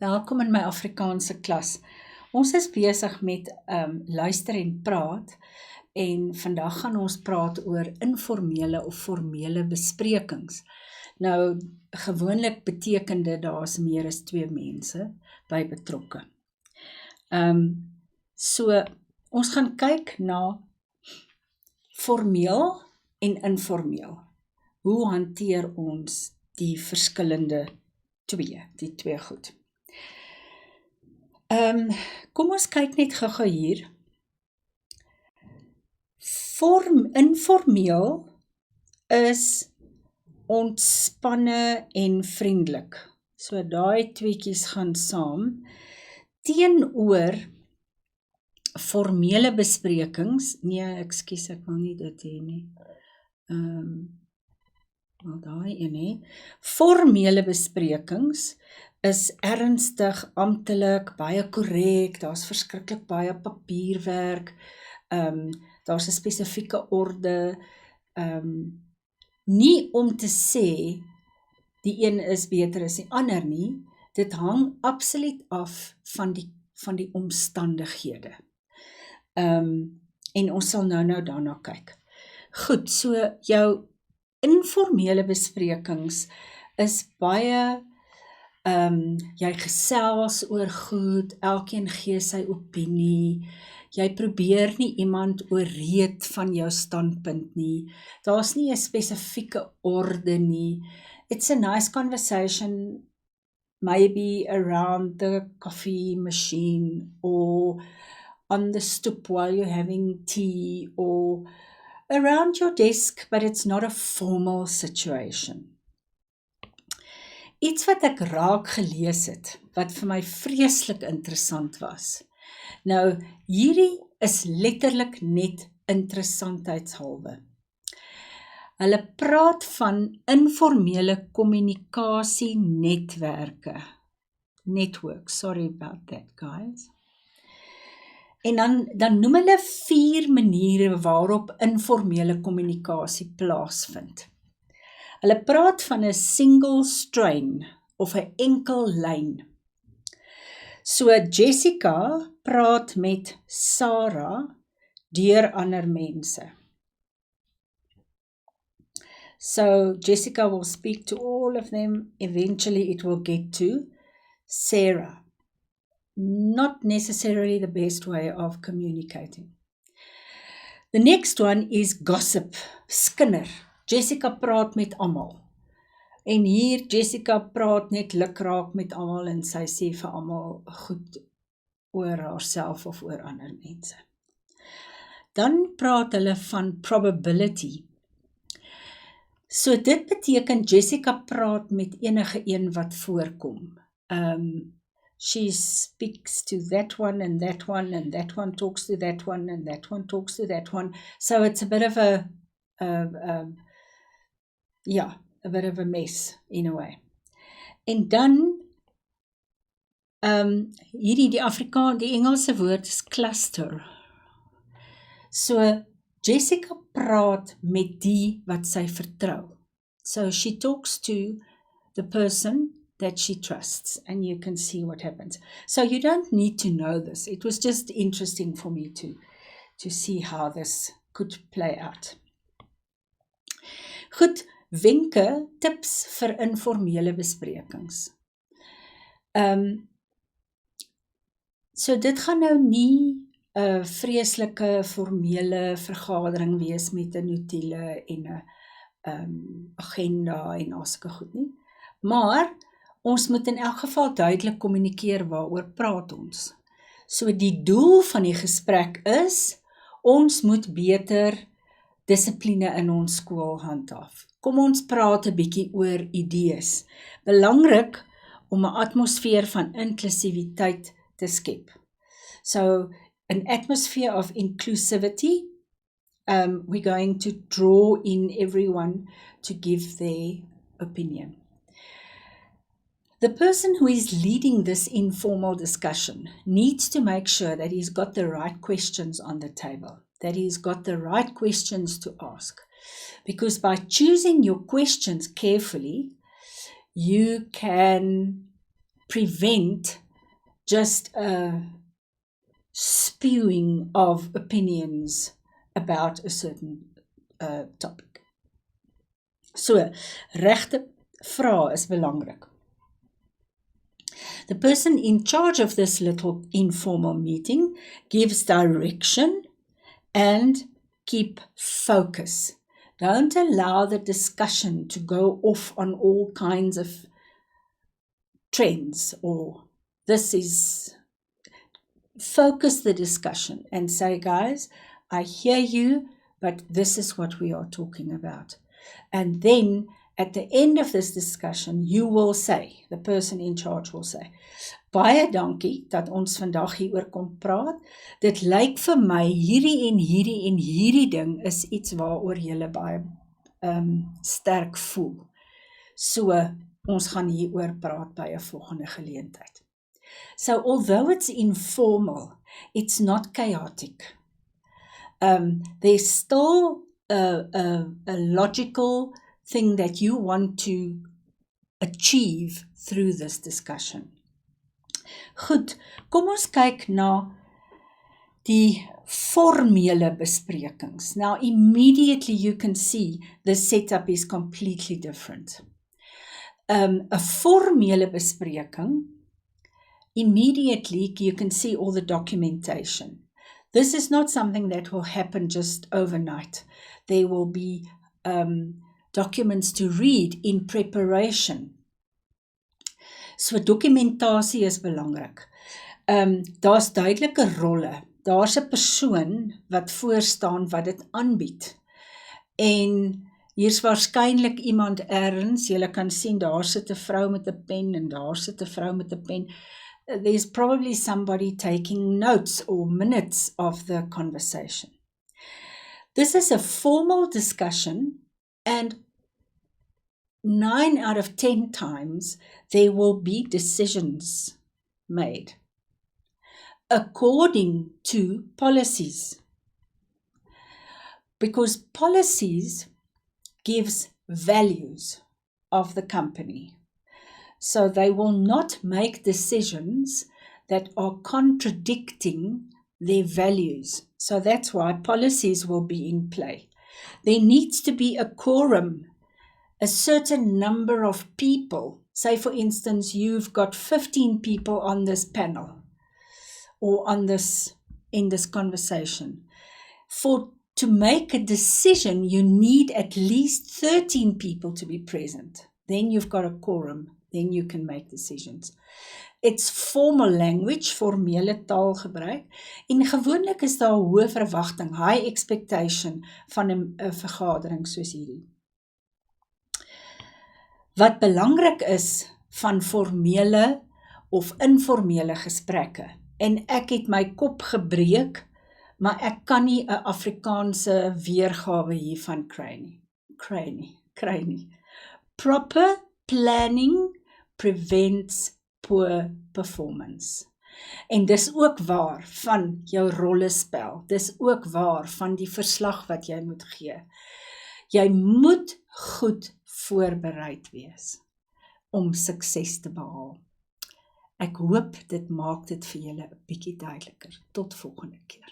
Welkom in my Afrikaanse klas. Ons is besig met luister en praat en vandag gaan ons praat oor informele of formele besprekings. Nou, gewoonlik beteken dit daar's meer as 2 mense by betrokke. So, ons gaan kyk na formeel en informeel. Hoe hanteer ons die verskillende die twee goed? Kom ons kyk net gou hier. Informeel is ontspanne en vriendelik. So daai tweeetjies gaan saam. Teenoor formele besprekings, ekskuus, ek wil nie dit hê nie. Wel daai een hè. Formele besprekings is ernstig, amptelik, baie korrek, daar's verskriklik baie papierwerk, daar's 'n spesifieke orde, nie om te sê die een is beter as die ander nie, dit hang absoluut af van die omstandighede. En ons sal nou daarna kyk. Goed, so jou informele besprekings is baie jy gesels oor goed, elkeen gee sy opinie, jy probeer nie iemand ooreed van jou standpunt nie, daar's nie 'n spesifieke orde nie, it's a nice conversation, maybe around the coffee machine, or on the stoep while you're having tea, or around your desk, but it's not a formal situation. Iets wat ek raak gelees het, wat vir my vreeslik interessant was. Nou, hierdie is letterlik net interessantheidshalwe. Hulle praat van informele kommunikasienetwerke. Networks, sorry about that, guys. En dan noem hulle 4 maniere waarop informele kommunikasie plaasvind. Hulle praat van 'n single strain of 'n enkel lyn. So Jessica praat met Sarah deur ander mense. So Jessica will speak to all of them, eventually it will get to Sarah. Not necessarily the best way of communicating. The next one is gossip, skinder. Jessica praat met almal. En hier Jessica praat net lukraak met almal en sy sê vir almal goed oor haarself of oor ander mense. Dan praat hulle van probability. So dit beteken Jessica praat met enige een wat voorkom. She speaks to that one and that one and that one talks to that one and that one talks to that one. So it's a bit of a bit of a mess in a way. En dan hierdie die Engelse woord is cluster. So Jessica praat met die wat sy vertrou. So she talks to the person that she trusts, and you can see what happens. So you don't need to know this. It was just interesting for me to see how this could play out. Goed, wenke, tips vir informele besprekings. So dit gaan nou nie 'n vreeslike formele vergadering wees met 'n notulen en 'n agenda en al sulke goed nie. Maar ons moet in elk geval duidelik kommunikeer waaroor praat ons. So die doel van die gesprek is, ons moet beter dissipline in ons skool handhaaf. Kom ons praat 'n bietjie oor idees. Belangrik om 'n atmosfeer van inklusiwiteit te skep. So, an atmosphere of inclusivity, we're going to draw in everyone to give their opinion. The person who is leading this informal discussion needs to make sure that he's got the right questions on the table, that he's got the right questions to ask. Because by choosing your questions carefully, you can prevent just a spewing of opinions about a certain topic. So, regte vrae is belangrik. The person in charge of this little informal meeting gives direction and keep focus. Don't allow the discussion to go off on all kinds of trends or this is. Focus the discussion and say, guys, I hear you, but this is what we are talking about. And then at the end of this discussion, you will say, the person in charge will say, baie dankie dat ons vandag hieroor kon praat. Dit lyk vir my hierdie en hierdie ding is iets waaroor julle baie sterk voel. So ons gaan hieroor praat by 'n volgende geleentheid. So although it's informal, it's not chaotic. There's still a logical thing that you want to achieve through this discussion. Goed, kom ons kyk na die formele besprekings. Now immediately you can see the setup is completely different. 'n formele bespreking, immediately you can see all the documentation. This is not something that will happen just overnight. There will be documents to read in preparation. So dokumentasie is belangrik. Daar's duidelike rolle. Daar's 'n persoon wat voorstaan wat dit aanbied. En hier's waarskynlik iemand ergens, julle kan sien daar sit 'n vrou met 'n pen en daar sit 'n vrou met 'n pen. There's probably somebody taking notes or minutes of the conversation. This is a formal discussion, and 9 out of 10 times there will be decisions made according to policies, because policies gives values of the company. So they will not make decisions that are contradicting their values. So that's why policies will be in play. There needs to be a quorum, a certain number of people. Say, for instance, you've got 15 people on this panel or in this conversation. To make a decision, you need at least 13 people to be present. Then you've got a quorum. Then you can make decisions. It's formal language, formele taalgebruik, en gewoonlik is daar hoë verwagting, high expectation van 'n vergadering soos hierdie. Wat belangrik is van formele of informele gesprekke, en ek het my kop gebreek, maar ek kan nie 'n Afrikaanse weergawe hiervan kry nie. Proper planning prevents poor performance. En dis ook waar van jou rollespel. Dis ook waar van die verslag wat jy moet gee. Jy moet goed voorbereid wees om sukses te behaal. Ek hoop dit maak dit vir julle 'n bietjie duideliker. Tot volgende keer.